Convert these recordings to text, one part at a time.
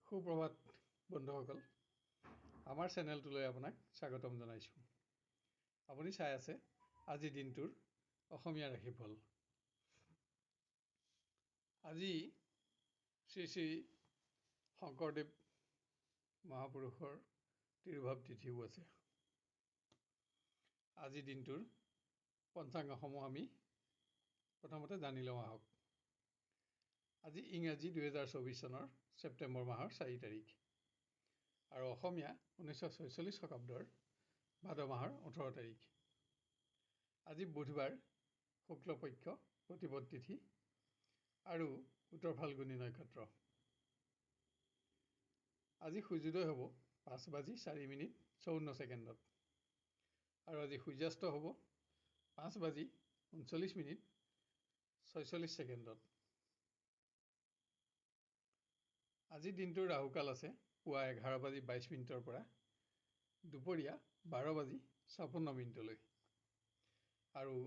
সুপ্ৰভাত বন্ধুসকল, আমাৰ চেনেলটোলৈ আপোনাক স্বাগতম জনাইছোঁ। আপুনি চাই আছে আজিৰ দিনটোৰ অসমীয়া ৰাশিফল। আজি শ্ৰী শ্ৰী শংকৰদেৱ মহাপুৰুষৰ তিৰুভাৱ তিথিও আছে। আজিৰ দিনটোৰ পঞ্চাংগসমূহ আমি প্ৰথমতে জানি লওঁ আহক। আজি ইংৰাজী 2024 চনৰ ছেপ্টেম্বৰ মাহৰ 4 তাৰিখ আৰু অসমীয়া 1946 শকাব্দৰ ভাদ মাহৰ 18 তাৰিখ। আজি বুধবাৰ, শুক্লপক্ষ, প্ৰতিপদ তিথি আৰু উত্তৰ ফাল্গুনী নক্ষত্ৰ। আজি সূৰ্যোদয় হ'ব 5:04:54 আৰু আজি সূৰ্যাস্ত হ'ব 5:39:46। আজিৰ দিনটোৰ ৰাহুকাল আছে পুৱা 11:22 পৰা দুপৰীয়া 12:56 আৰু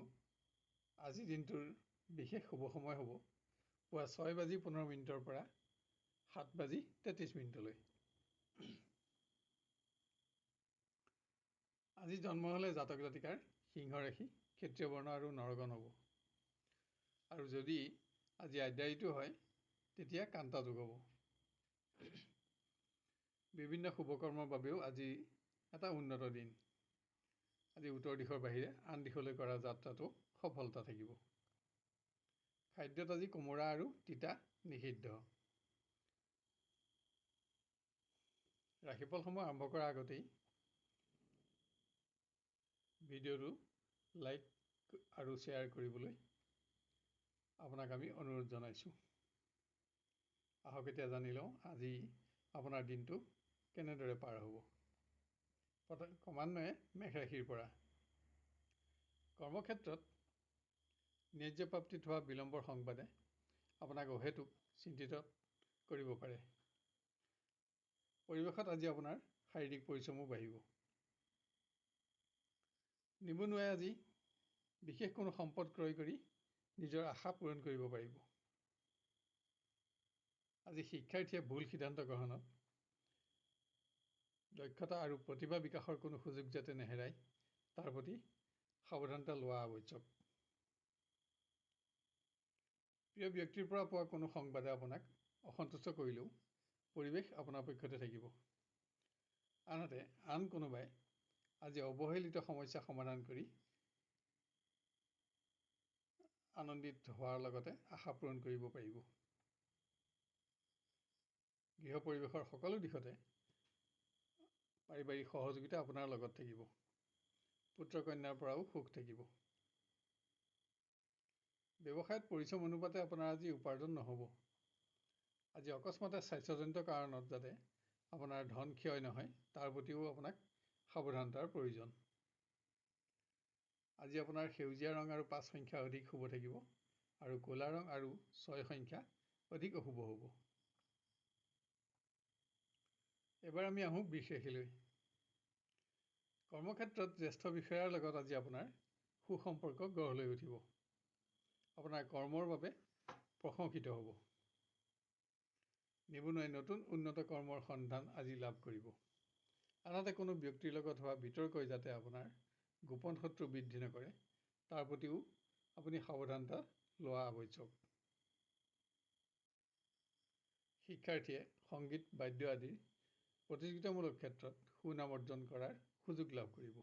আজিৰ দিনটোৰ বিশেষ শুভ সময় হ'ব পুৱা 6:15 পৰা 7:33। আজি জন্ম হ'লে জাতক জাতিকাৰ সিংহ ৰাশি, ক্ষত্ৰিয় বৰ্ণ আৰু নৰগণ হ'ব। আৰু যদি আজি আদ্যায়িটো হয় তেতিয়া কান্তা যোগ হ'ব। বিভিন্ন শুভকৰ্মৰ বাবেও আজি এটা উন্নত দিন। আজি উত্তৰ দিশৰ বাহিৰে আন দিশলৈ কৰা যাত্ৰাটো সফলতা থাকিব। খাদ্যত আজি কোমোৰা আৰু তিতা নিষিদ্ধ। ৰাশিফলসমূহ আৰম্ভ কৰাৰ আগতেই ভিডিঅ'টো লাইক আৰু শ্বেয়াৰ কৰিবলৈ আপোনাক আমি অনুৰোধ জনাইছোঁ। আহক এতিয়া জানি লওঁ আজি আপোনাৰ দিনটো কেনেদৰে পাৰ হ'ব। ক্ৰমান্বয়ে মেষ ৰাশিৰ পৰা কৰ্মক্ষেত্ৰত ন্যায্য প্ৰাপ্তিত হোৱা বিলম্বৰ সংবাদে আপোনাক অহেতুক চিন্তিত কৰিব পাৰে। পৰিৱেশত আজি আপোনাৰ শাৰীৰিক পৰিশ্ৰমো বাঢ়িব। নিবনুৱাই আজি বিশেষ কোনো সম্পদ ক্ৰয় কৰি নিজৰ আশা পূৰণ কৰিব পাৰিব। আজি শিক্ষাৰ্থীয়ে ভুল সিদ্ধান্ত গ্ৰহণত দক্ষতা আৰু প্ৰতিভা বিকাশৰ কোনো সুযোগ যাতে নেহেৰায় তাৰ প্ৰতি সাৱধানতা লোৱা আৱশ্যক। প্ৰিয় ব্যক্তিৰ পৰা পোৱা কোনো সংবাদে আপোনাক অসন্তুষ্ট কৰিলেও পৰিৱেশ আপোনাৰ পক্ষতে থাকিব। আনহাতে আন কোনোবাই আজি অৱহেলিত সমস্যা সমাধান কৰি আনন্দিত হোৱাৰ লগতে আশা পূৰণ কৰিব পাৰিব। গৃহ পৰিৱেশৰ সকলো দিশতে পাৰিবাৰিক সহযোগিতা আপোনাৰ লগত থাকিব। পুত্ৰ কন্যাৰ পৰাও সুখ থাকিব। ব্যৱসায়ত পৰিশ্ৰম অনুপাতে আপোনাৰ আজি উপাৰ্জন নহ'ব। আজি অকস্মাতে স্বাস্থ্যজনিত কাৰণত যাতে আপোনাৰ ধন ক্ষয় নহয় তাৰ প্ৰতিও আপোনাক সাৱধানতাৰ প্ৰয়োজন। আজি আপোনাৰ সেউজীয়া ৰং আৰু 5 সংখ্যা অধিক শুভ থাকিব আৰু ক'লা ৰং আৰু 6 সংখ্যা অধিক অশুভ হ'ব। এবাৰ আমি আহোঁ বৃষ ৰাশিলৈ। কৰ্মক্ষেত্ৰত জ্যেষ্ঠ বিষয়াৰ লগত আজি আপোনাৰ সুসম্পৰ্ক গঢ় লৈ উঠিব। আপোনাৰ কৰ্মৰ বাবে প্ৰশংসিত হ'ব। নিবনুৱাই নতুন উন্নত কৰ্মৰ সন্ধান আজি লাভ কৰিব। আনহাতে কোনো ব্যক্তিৰ লগত হোৱা বিতৰ্কই যাতে আপোনাৰ গোপন শত্ৰু বৃদ্ধি নকৰে তাৰ প্ৰতিও আপুনি সাৱধানতা লোৱা আৱশ্যক। শিক্ষাৰ্থীয়ে সংগীত, বাদ্য আদিৰ প্ৰতিযোগিতামূলক ক্ষেত্ৰত সুনাম অৰ্জন কৰাৰ সুযোগ লাভ কৰিব।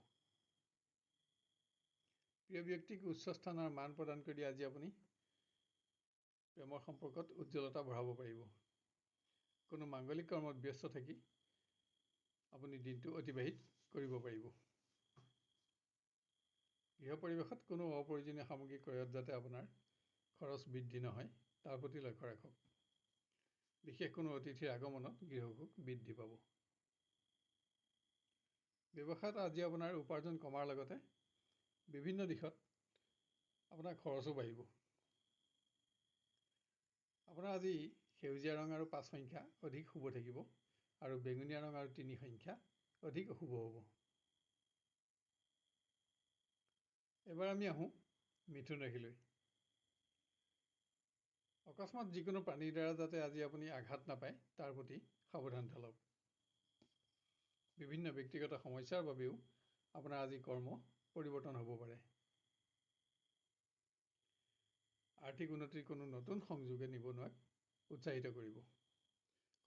প্ৰিয় ব্যক্তিক উচ্চ স্থানৰ মান প্ৰদান কৰি আজি আপুনি প্ৰেমৰ সম্পৰ্কত উজ্জ্বলতা বঢ়াব পাৰিব। কোনো মাংগলিক কৰ্মত ব্যস্ত থাকি আপুনি দিনটো অতিবাহিত কৰিব পাৰিব। গৃহ পৰিৱেশত কোনো অপ্ৰয়োজনীয় সামগ্ৰী ক্ৰয়ত যাতে আপোনাৰ খৰচ বৃদ্ধি নহয় তাৰ প্ৰতি লক্ষ্য ৰাখক। বিশেষ কোনো অতিথিৰ আগমনত গৃহসুখ বৃদ্ধি পাব। ব্যৱসায়ত আজি আপোনাৰ উপাৰ্জন কমাৰ লগতে বিভিন্ন দিশত আপোনাৰ খৰচো বাঢ়িব। আপোনাৰ আজি সেউজীয়া ৰং আৰু 5 সংখ্যা অধিক শুভ থাকিব আৰু বেঙুনীয়া ৰং আৰু 3 সংখ্যা অধিক অশুভ হ'ব। এবাৰ আমি আহোঁ মিথুন ৰাশিলৈ। অকস্মাত যিকোনো প্ৰাণীৰ দ্বাৰা যাতে আজি আপুনি আঘাত নাপায় তাৰ প্ৰতি সাৱধানতা লওক। বিভিন্ন ব্যক্তিগত সমস্যাৰ বাবেও আপোনাৰ আজি কৰ্ম পৰিৱৰ্তন হ'ব পাৰে। আৰ্থিক উন্নতিৰ কোনো নতুন সংযোগে নিবনুৱাক উৎসাহিত কৰিব।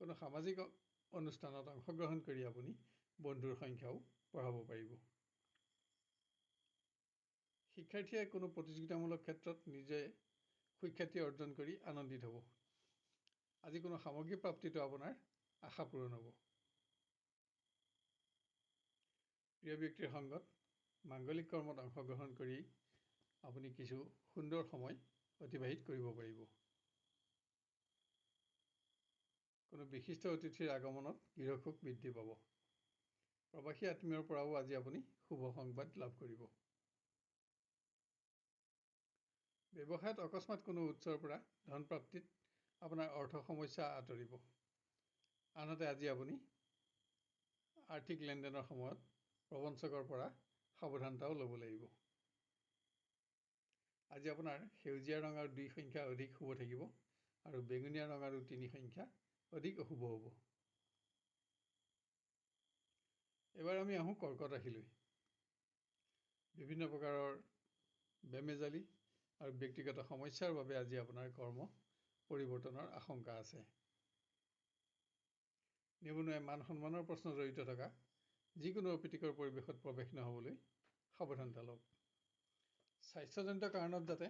কোনো সামাজিক অনুষ্ঠানত অংশগ্ৰহণ কৰি আপুনি বন্ধুৰ সংখ্যাও বঢ়াব পাৰিব। শিক্ষাৰ্থীয়ে কোনো প্ৰতিযোগিতামূলক ক্ষেত্ৰত নিজে সুখ্যাতি অৰ্জন কৰি আনন্দিত হ'ব। আজি কোনো সামগ্ৰী প্ৰাপ্তিটো আপোনাৰ আশা পূৰণ হ'ব। প্ৰিয় ব্যক্তিৰ সংগত মাংগলিক কৰ্মত অংশগ্ৰহণ কৰি আপুনি কিছু সুন্দৰ সময় অতিবাহিত কৰিব পাৰিব। কোনো বিশিষ্ট অতিথিৰ আগমনত গৃহসুখ বৃদ্ধি পাব। প্ৰবাসী আত্মীয়ৰ পৰাও আজি আপুনি শুভ সংবাদ লাভ কৰিব। ব্যৱসায়ত অকস্মাত কোনো উৎসৰ পৰা ধন প্ৰাপ্তিত আপোনাৰ অৰ্থ সমস্যা আঁতৰিব। আনহাতে আজি আপুনি আৰ্থিক লেনদেনৰ সময়ত প্ৰবঞ্চকৰ পৰা সাৱধানতাও ল'ব লাগিব। আজি আপোনাৰ সেউজীয়া ৰং আৰু 2 সংখ্যা অধিক শুভ থাকিব আৰু বেঙুনীয়া ৰং আৰু 3 সংখ্যা অধিক অশুভ হ'ব। এবাৰ আমি আহোঁ কৰ্কট ৰাশিলৈ। বিভিন্ন প্ৰকাৰৰ বেমেজালি আৰু ব্যক্তিগত সমস্যাৰ বাবে আজি আপোনাৰ কৰ্ম পৰিৱৰ্তনৰ আশংকা আছে। নিবনুৱাই মান সন্মানৰ প্ৰশ্ন জড়িত থকা যিকোনো অপ্ৰীতিকৰ পৰিৱেশত প্ৰৱেশ নহ'বলৈ সাৱধানতা লওক। স্বাস্থ্যজনিত কাৰণত যাতে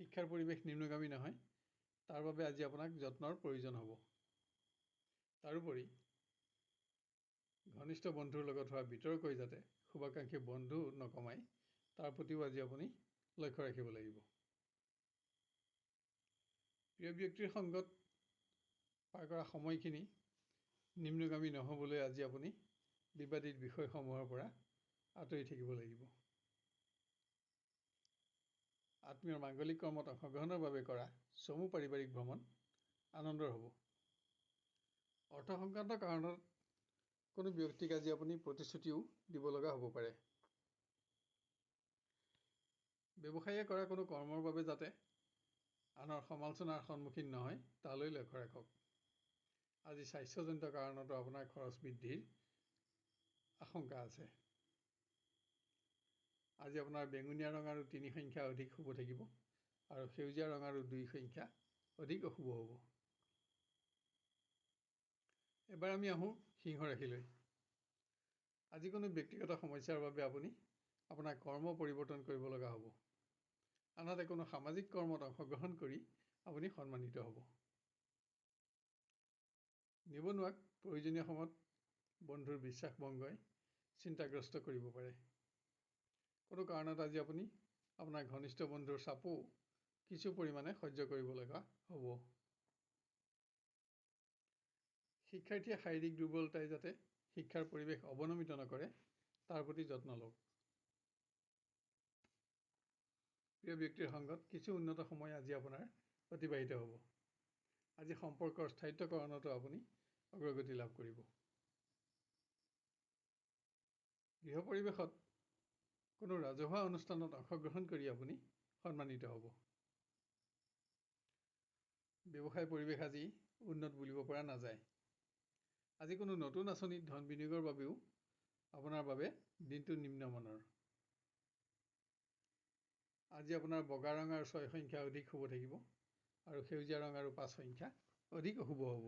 শিক্ষাৰ পৰিৱেশ নিম্নগামী নহয় তাৰ বাবে আজি আপোনাক যত্নৰ প্ৰয়োজন হ'ব। তাৰোপৰি ঘনিষ্ঠ বন্ধুৰ লগত হোৱা বিতৰ্কই যাতে শুভাকাংক্ষী বন্ধু নকমায় তাৰ প্ৰতিও আজি আপুনি লক্ষ্য ৰাখিব লাগিব। প্ৰিয় ব্যক্তিৰ সংগত পাৰ কৰা সময়খিনি নিম্নগামী নহ'বলৈ আজি আপুনি বিবাদিত বিষয়সমূহৰ পৰা আঁতৰি থাকিব লাগিব। আত্মীয়ৰ মাংগলিক কৰ্মত অংশগ্ৰহণৰ বাবে কৰা চমু পাৰিবাৰিক ভ্ৰমণ আনন্দৰ হ'ব। অৰ্থ সংক্ৰান্ত কাৰণত কোনো ব্যক্তিক আজি আপুনি প্ৰতিশ্ৰুতিও দিব লগা হ'ব পাৰে। ব্যৱসায়ীয়ে কৰা কোনো কৰ্মৰ বাবে যাতে আনৰ সমালোচনাৰ সন্মুখীন নহয় তালৈ লক্ষ্য ৰাখক। আজি স্বাস্থ্যজনিত কাৰণতো আপোনাৰ খৰচ বৃদ্ধিৰ আশংকা আছে। আজি আপোনাৰ বেঙুনীয়া ৰং আৰু 3 সংখ্যা অধিক শুভ থাকিব আৰু সেউজীয়া ৰং আৰু 2 সংখ্যা অধিক অশুভ হ'ব। এবাৰ আমি আহোঁ সিংহ ৰাশিলৈ। আজি কোনো ব্যক্তিগত সমস্যাৰ বাবে আপুনি আপোনাৰ কৰ্ম পৰিৱৰ্তন কৰিব লগা হ'ব। আনহাতে কোনো সামাজিক কৰ্মত অংশগ্ৰহণ কৰি আপুনি সন্মানিত হ'ব। নিবনুৱাক প্ৰয়োজনীয় সময়ত বন্ধুৰ বিশ্বাস ভংগই চিন্তাগ্ৰস্ত কৰিব পাৰে। কোনো কাৰণত আজি আপুনি আপোনাৰ ঘনিষ্ঠ বন্ধুৰ চাপো কিছু পৰিমাণে সহ্য কৰিব লগা হ'ব। শিক্ষাৰ্থীয়ে শাৰীৰিক দুৰ্বলতাই যাতে শিক্ষাৰ পৰিৱেশ অৱনমিত নকৰে তাৰ প্ৰতি যত্ন লওক। প্ৰিয় ব্যক্তিৰ সংগত কিছু উন্নত সময় আজি আপোনাৰ অতিবাহিত হ'ব। আজি সম্পৰ্কৰ স্থায়িত্বকৰণতো আপুনি অগ্ৰগতি লাভ কৰিব। গৃহ পৰিৱেশত কোনো ৰাজহুৱা অনুষ্ঠানত অংশগ্ৰহণ কৰি আপুনি সন্মানিত হ'ব। ব্যৱসায় পৰিৱেশ আজি উন্নত বুলিব পৰা নাযায়। আজি কোনো নতুন আঁচনিত ধন বিনিয়োগৰ বাবেও আপোনাৰ বাবে দিনটো নিম্নমানৰ। আজি আপোনাৰ বগা ৰং আৰু 6 সংখ্যা অধিক শুভ থাকিব আৰু সেউজীয়া ৰং আৰু 5 সংখ্যা অধিক অশুভ হ'ব।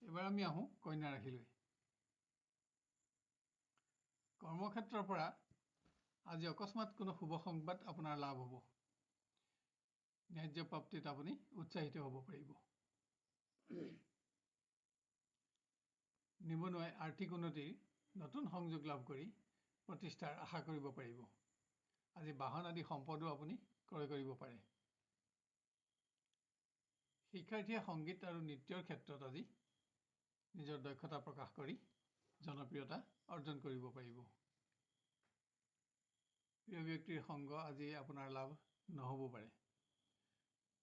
এবাৰ আমি আহোঁ কন্যা ৰাশিলৈ। কৰ্মক্ষেত্ৰৰ পৰা আজি অকস্মাত কোনো শুভ সংবাদ আপোনাৰ লাভ হ'ব। ন্যায্য প্ৰাপ্তিত আপুনি উৎসাহিত হ'ব পাৰিব। নিবনুৱাই আৰ্থিক উন্নতিৰ নতুন সংযোগ লাভ কৰি প্ৰতিষ্ঠাৰ আশা কৰিব পাৰিব। আজি বাহন আদি সম্পদো আপুনি ক্ৰয় কৰিব পাৰে। শিক্ষাৰ্থীয়ে সংগীত আৰু নৃত্যৰ ক্ষেত্ৰত আজি নিজৰ দক্ষতা প্ৰকাশ কৰি জনপ্ৰিয়তা অৰ্জন কৰিব পাৰিব। প্ৰিয় ব্যক্তিৰ সংগ আজি আপোনাৰ লাভ নহ'ব পাৰে।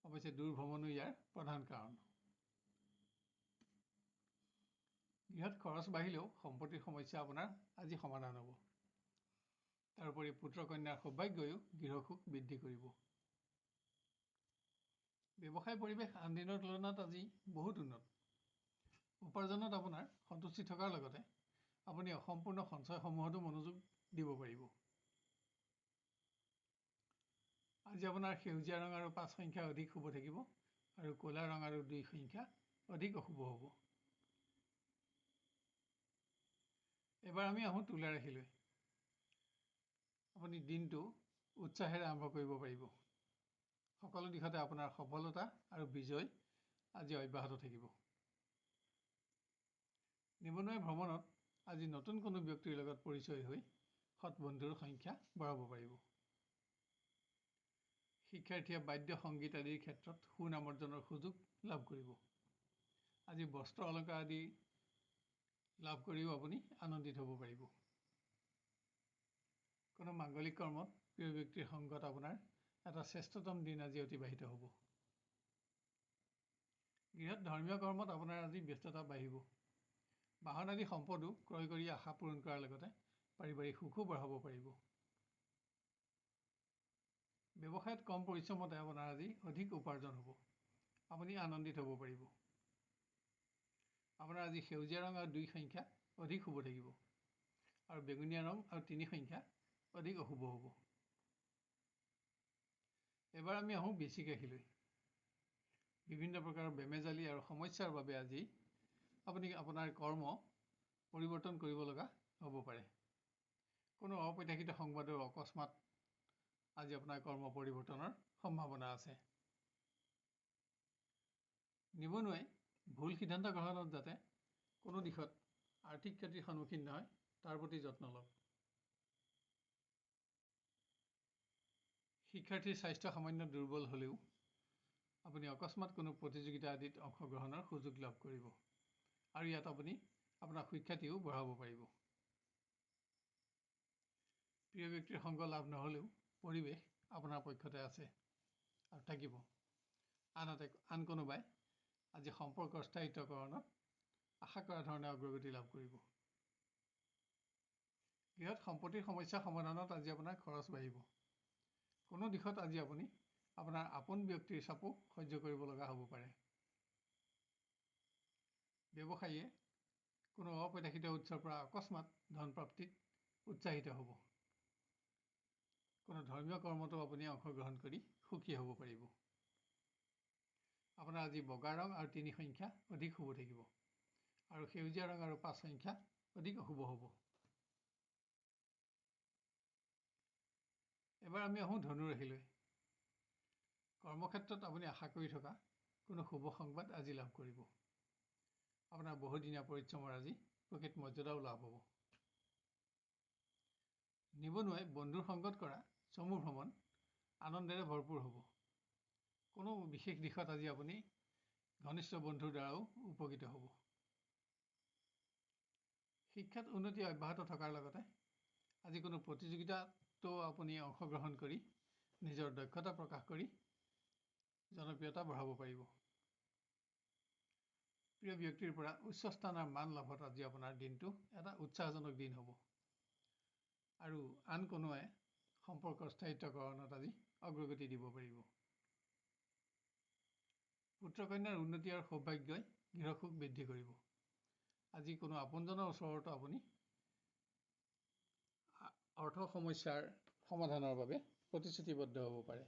অৱশ্যে দূৰ ভ্ৰমণো ইয়াৰ প্ৰধান কাৰণ। গৃহত খৰচ বাঢ়িলেও সম্পত্তিৰ সমস্যা আপোনাৰ আজি সমাধান হ'ব। তাৰোপৰি পুত্ৰ কন্যাৰ সৌভাগ্যও গৃহসুখ বৃদ্ধি কৰিব। ব্যৱসায় পৰিৱেশ আন দিনৰ তুলনাত আজি বহুত উন্নত। উপাৰ্জনত আপোনাৰ সন্তুষ্টি থকাৰ লগতে আপুনি অসম্পূৰ্ণ সঞ্চয়সমূহতো মনোযোগ দিব পাৰিব। আজি আপোনাৰ সেউজীয়া ৰং আৰু 5 সংখ্যা অধিক শুভ থাকিব আৰু ক'লা ৰং আৰু 2 সংখ্যা অধিক অশুভ হ'ব। এবাৰ আমি আহোঁ তুলা ৰাশিলৈ। আপুনি দিনটো উৎসাহেৰে আৰম্ভ কৰিব পাৰিব। সকলো দিশতে আপোনাৰ সফলতা আৰু বিজয় আজি অব্যাহত থাকিব। নিবনুৱাই ভ্ৰমণত আজি নতুন কোনো ব্যক্তিৰ লগত পৰিচয় হৈ সৎ বন্ধুৰ সংখ্যা বঢ়াব পাৰিব। শিক্ষাৰ্থীয়ে বাদ্য সংগীত আদিৰ ক্ষেত্ৰত সুনাম অৰ্জনৰ সুযোগ লাভ কৰিব। আজি বস্ত্ৰ অলংকাৰ আদি লাভ কৰিও আপুনি আনন্দিত হ'ব পাৰিব। কোনো মাংগলিক কৰ্মত প্ৰিয় ব্যক্তিৰ সংগত আপোনাৰ এটা শ্ৰেষ্ঠতম দিন আজি অতিবাহিত হ'ব। গৃহত ধৰ্মীয় কৰ্মত আপোনাৰ আজি ব্যস্ততা বাঢ়িব। বাহন আদি সম্পদো ক্ৰয় কৰি আশা পূৰণ কৰাৰ লগতে পাৰিবাৰিক সুখো বঢ়াব পাৰিব। ব্যৱসায়ত কম পৰিশ্ৰমতে আপোনাৰ আজি অধিক উপাৰ্জন হ'ব। আপুনি আনন্দিত হ'ব পাৰিব। আপোনাৰ আজি সেউজীয়া ৰং আৰু 2 সংখ্যা অধিক শুভ থাকিব আৰু বেঙুনীয়া ৰং আৰু 3 সংখ্যা অধিক অশুভ হ'ব। এবাৰ আমি আহোঁ বৃশ্চিক ৰাশিলৈ। বিভিন্ন প্ৰকাৰৰ বেমেজালি আৰু সমস্যাৰ বাবে আজি আপুনি আপোনাৰ কৰ্ম পৰিৱৰ্তন কৰিব লগা হ'ব পাৰে। কোনো অপ্ৰত্যাশিত সংবাদৰ অকস্মাত আজি আপোনাৰ কৰ্ম পৰিৱৰ্তনৰ সম্ভাৱনা আছে। নিবনুৱাই ভুল সিদ্ধান্ত গ্ৰহণত যাতে কোনো দিশত আৰ্থিক ক্ষতিৰ সন্মুখীন নহয় তাৰ প্ৰতি যত্ন লওক। শিক্ষাৰ্থীৰ স্বাস্থ্য সামান্য দুৰ্বল হ'লেও আপুনি অকস্মাত কোনো প্ৰতিযোগিতা আদিত অংশগ্ৰহণৰ সুযোগ লাভ কৰিব আৰু ইয়াত আপুনি আপোনাৰ সুখ্যাতিও বঢ়াব পাৰিব। প্ৰিয় ব্যক্তিৰ সংগ লাভ নহ'লেও পৰিৱেশ আপোনাৰ পক্ষতে আছে আৰু থাকিব। আনহাতে আন কোনোবাই আজি সম্পৰ্কৰ স্থায়িত্বকৰণত আশা কৰা ধৰণে অগ্ৰগতি লাভ কৰিব। গৃহত সম্পত্তিৰ সমস্যা সমাধানত আজি আপোনাৰ খৰচ বাঢ়িব। কোনো দিশত আজি আপুনি আপোনাৰ আপোন ব্যক্তিৰ চাপো সহ্য কৰিব লগা হ'ব পাৰে। ব্যৱসায়ীয়ে কোনো অপ্ৰত্যাশিত উৎসৰ পৰা অকস্মাত ধন প্ৰাপ্তিত উৎসাহিত হ'ব। কোনো ধৰ্মীয় কৰ্মতো আপুনি অংশগ্ৰহণ কৰি সুখী হ'ব পাৰিব। আপোনাৰ আজি বগা ৰং আৰু 3 সংখ্যা অধিক শুভ থাকিব আৰু সেউজীয়া ৰং আৰু 5 সংখ্যা অধিক অশুভ হ'ব। এবাৰ আমি আহোঁ ধনু ৰাশিলৈ। কৰ্মক্ষেত্ৰত আপুনি আশা কৰি থকা কোনো শুভ সংবাদ আজি লাভ কৰিব। আপোনাৰ বহুদিনীয়া পৰিশ্ৰমৰ আজি প্ৰকৃত মৰ্যাদাও লাভ হ'ব। নিবনুৱাই বন্ধুৰ সংগত কৰা চমু ভ্ৰমণ আনন্দেৰে ভৰপূৰ হ'ব। কোনো বিশেষ দিশত আজি আপুনি ঘনিষ্ঠ বন্ধুৰ দ্বাৰাও উপকৃত হ'ব। শিক্ষাত উন্নতি অব্যাহত থকাৰ লগতে আজি কোনো প্ৰতিযোগিতাতো আপুনি অংশগ্ৰহণ কৰি নিজৰ দক্ষতা প্ৰকাশ কৰি জনপ্ৰিয়তা বঢ়াব পাৰিব। প্ৰিয় ব্যক্তিৰ পৰা উচ্চ স্থানৰ মান লাভত আজি আপোনাৰ দিনটো এটা উৎসাহজনক দিন হ'ব আৰু আন কোনোৱে সম্পৰ্কৰ স্থায়িত্বকৰণত আজি অগ্ৰগতি দিব পাৰিব। পুত্ৰ কন্যাৰ উন্নতি আৰু সৌভাগ্যই গৃহসুখ বৃদ্ধি কৰিব। আজি কোনো আপোনজনৰ ওচৰতো আপুনি অৰ্থ সমস্যাৰ সমাধানৰ বাবে প্ৰতিশ্ৰুতিবদ্ধ হ'ব পাৰে।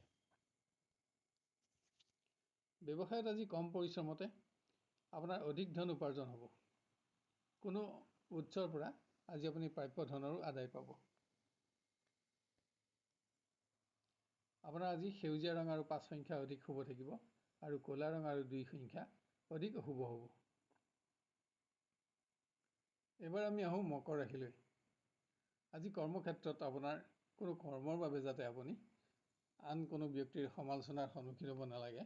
ব্যৱসায়ত আজি কম পৰিশ্ৰমতে আপোনাৰ অধিক ধন উপাৰ্জন হ'ব। কোনো উৎসৰ পৰা আজি আপুনি প্ৰাপ্য ধনৰো আদায় পাব। আপোনাৰ আজি সেউজীয়া ৰং আৰু 5 সংখ্যা অধিক শুভ থাকিব আৰু ক'লা ৰং আৰু 2 সংখ্যা অধিক অশুভ হ'ব। এবাৰ আমি আহোঁ মকৰ ৰাশিলৈ। আজি কৰ্মক্ষেত্ৰত আপোনাৰ কোনো কৰ্মৰ বাবে যাতে আপুনি আন কোনো ব্যক্তিৰ সমালোচনাৰ সন্মুখীন হ'ব নালাগে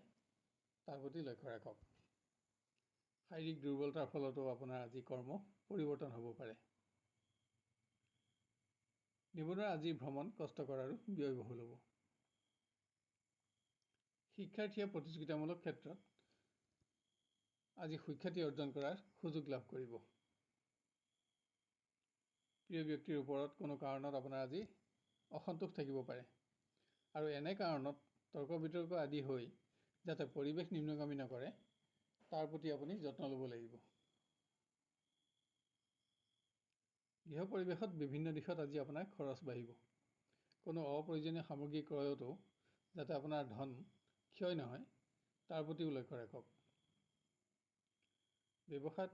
তাৰ প্ৰতি লক্ষ্য ৰাখক। শাৰীৰিক দুৰ্বলতাৰ ফলতো আপোনাৰ আজি কৰ্ম পৰিৱৰ্তন হ'ব পাৰে। নিবনুৱাৰ আজি ভ্ৰমণ কষ্টকৰ আৰু ব্যয়বহুল হ'ব। শিক্ষাৰ্থীয়ে প্ৰতিযোগিতামূলক ক্ষেত্ৰত আজি সুখ্যাতি অৰ্জন কৰাৰ সুযোগ লাভ কৰিব। প্ৰিয় ব্যক্তিৰ ওপৰত কোনো কাৰণত আপোনাৰ আজি অসন্তোষ থাকিব পাৰে আৰু এনে কাৰণত তৰ্ক বিতৰ্ক আদি হৈ যাতে পৰিৱেশ নিম্নগামী নকৰে তাৰ প্ৰতি আপুনি যত্ন ল'ব লাগিব। গৃহ পৰিৱেশত বিভিন্ন দিশত আজি আপোনাৰ খৰচ বাঢ়িব। কোনো অপ্ৰয়োজনীয় সামগ্ৰী ক্ৰয়তো যাতে আপোনাৰ ধন ক্ষয় নহয় তাৰ প্ৰতিও লক্ষ্য ৰাখক। ব্যৱসায়ত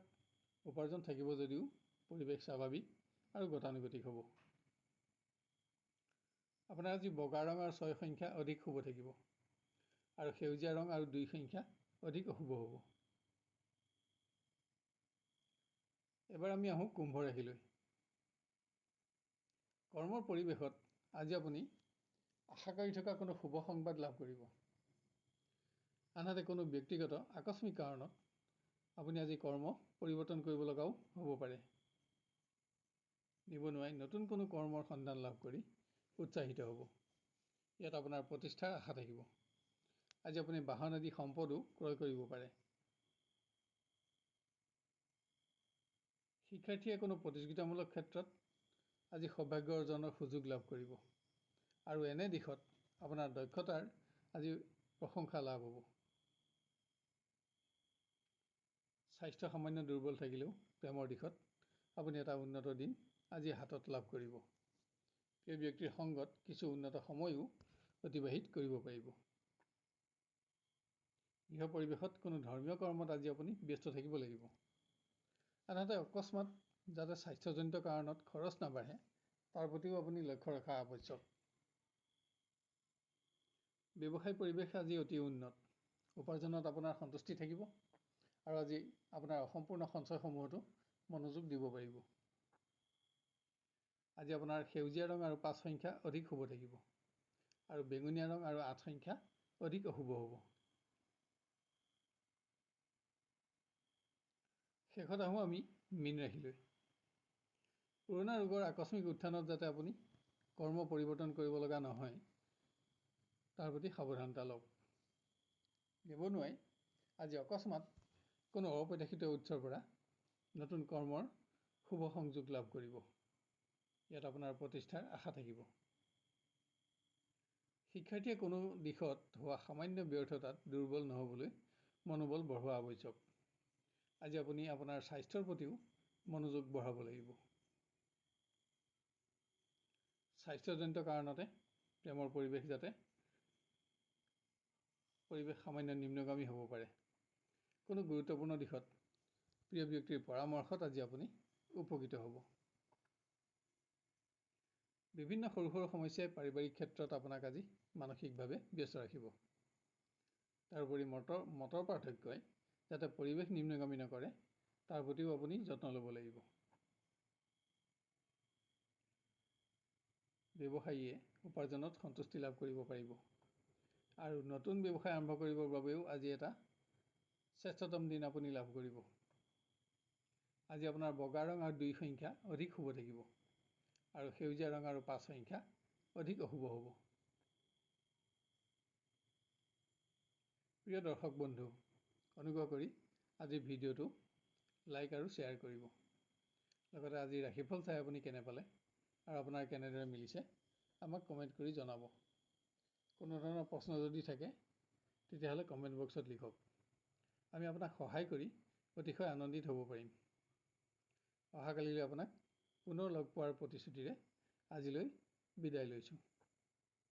উপাৰ্জন থাকিব যদিও পৰিৱেশ স্বাভাৱিক আৰু গতানুগতিক হ'ব। আপোনাৰ আজি বগা ৰং আৰু 6 সংখ্যা অধিক শুভ থাকিব আৰু সেউজীয়া ৰং আৰু 2 সংখ্যা অধিক অশুভ হ'ব। এবাৰ আমি আহোঁ কুম্ভ ৰাশিলৈ। কৰ্মৰ পৰিৱেশত আজি আপুনি আশা কৰি থকা কোনো শুভ সংবাদ লাভ কৰিব। আনহাতে কোনো ব্যক্তিগত আকস্মিক কাৰণত আপুনি আজি কৰ্ম পৰিৱৰ্তন কৰিব লগাও হ'ব পাৰে। নিবনুৱাই নতুন কোনো কৰ্মৰ সন্ধান লাভ কৰি উৎসাহিত হ'ব। ইয়াত আপোনাৰ প্ৰতিষ্ঠাৰ আশা থাকিব। আজি আপুনি বাহন আদি সম্পদো ক্ৰয় কৰিব পাৰে। শিক্ষাৰ্থীয়ে কোনো প্ৰতিযোগিতামূলক ক্ষেত্ৰত আজি সৌভাগ্য অৰ্জনৰ সুযোগ লাভ কৰিব আৰু এনে দিশত আপোনাৰ দক্ষতাৰ আজি প্ৰশংসা লাভ হ'ব। স্বাস্থ্য সামান্য দুৰ্বল থাকিলেও প্ৰেমৰ দিশত আপুনি এটা উন্নত দিন আজি হাতত লাভ কৰিব। প্ৰিয় ব্যক্তিৰ সংগত কিছু উন্নত সময়ো অতিবাহিত কৰিব পাৰিব। গৃহ পৰিৱেশত কোনো ধৰ্মীয় কৰ্মত আজি আপুনি ব্যস্ত থাকিব লাগিব। আনহাতে অকস্মাত যাতে স্বাস্থ্যজনিত কাৰণত খৰচ নাবাঢ়ে তাৰ প্ৰতিও আপুনি লক্ষ্য ৰখা আৱশ্যক। ব্যৱসায় পৰিৱেশ আজি অতি উন্নত। উপাৰ্জনত আপোনাৰ সন্তুষ্টি থাকিব আৰু আজি আপোনাৰ অসম্পূৰ্ণ সঞ্চয়সমূহতো মনোযোগ দিব পাৰিব। আজি আপোনাৰ সেউজীয়া ৰং আৰু 5 সংখ্যা অধিক শুভ থাকিব আৰু বেঙুনীয়া ৰং আৰু 8 সংখ্যা অধিক অশুভ হ'ব। শেষত আহোঁ আমি মীন ৰাশিলৈ। পুৰণা ৰোগৰ আকস্মিক উত্থানত যাতে আপুনি কৰ্ম পৰিৱৰ্তন কৰিব লগা নহয় তাৰ প্ৰতি সাৱধানতা লওক। নিবনুৱাই আজি অকস্মাত কোনো অপ্ৰত্যাশিত উৎসৰ পৰা নতুন কৰ্মৰ শুভ সংযোগ লাভ কৰিব। ইয়াত আপোনাৰ প্ৰতিষ্ঠাৰ আশা থাকিব। শিক্ষাৰ্থীয়ে কোনো দিশত হোৱা সামান্য ব্যৰ্থতাত দুৰ্বল নহ'বলৈ মনোবল বঢ়োৱা আৱশ্যক। আজি আপুনি আপোনাৰ স্বাস্থ্যৰ প্ৰতিও মনোযোগ বঢ়াব লাগিব। স্বাস্থ্যজনিত কাৰণতে প্ৰেমৰ পৰিৱেশ সামান্য নিম্নগামী হ'ব পাৰে। কোনো গুৰুত্বপূৰ্ণ দিশত প্ৰিয় ব্যক্তিৰ পৰামৰ্শত আজি আপুনি উপকৃত হ'ব। বিভিন্ন সৰু সৰু সমস্যাই পাৰিবাৰিক ক্ষেত্ৰত আপোনাক আজি মানসিকভাৱে ব্যস্ত ৰাখিব। তাৰোপৰি মতৰ পাৰ্থক্যই যাতে পৰিৱেশ নিম্নগামী নকৰে তাৰ প্ৰতিও আপুনি যত্ন ল'ব লাগিব। ব্যৱসায়ীয়ে উপাৰ্জনত সন্তুষ্টি লাভ কৰিব পাৰিব আৰু নতুন ব্যৱসায় আৰম্ভ কৰিবৰ বাবেও আজি এটা শ্ৰেষ্ঠতম দিন আপুনি লাভ কৰিব। আজি আপোনাৰ বগা ৰং আৰু 2 সংখ্যা অধিক শুভ থাকিব আৰু সেউজীয়া ৰং আৰু 5 সংখ্যা অধিক অশুভ হ'ব। প্ৰিয় দৰ্শক বন্ধু, অনুগ্ৰহ কৰি আজিৰ ভিডিঅ'টো লাইক আৰু শ্বেয়াৰ কৰিব। লগতে আজি ৰাশিফল চাই আপুনি কেনে পালে আৰু আপোনাৰ কেনেদৰে মিলিছে আমাক কমেণ্ট কৰি জনাব। কোনো ধৰণৰ প্ৰশ্ন যদি থাকে তেতিয়াহ'লে কমেণ্ট বক্সত লিখক। আমি আপোনাক সহায় কৰি অতিশয় আনন্দিত হ'ব পাৰিম। অহাকালিলৈ আপোনাক পুনৰ লগ পোৱাৰ প্ৰতিশ্ৰুতিৰে আজিলৈ বিদায় লৈছোঁ।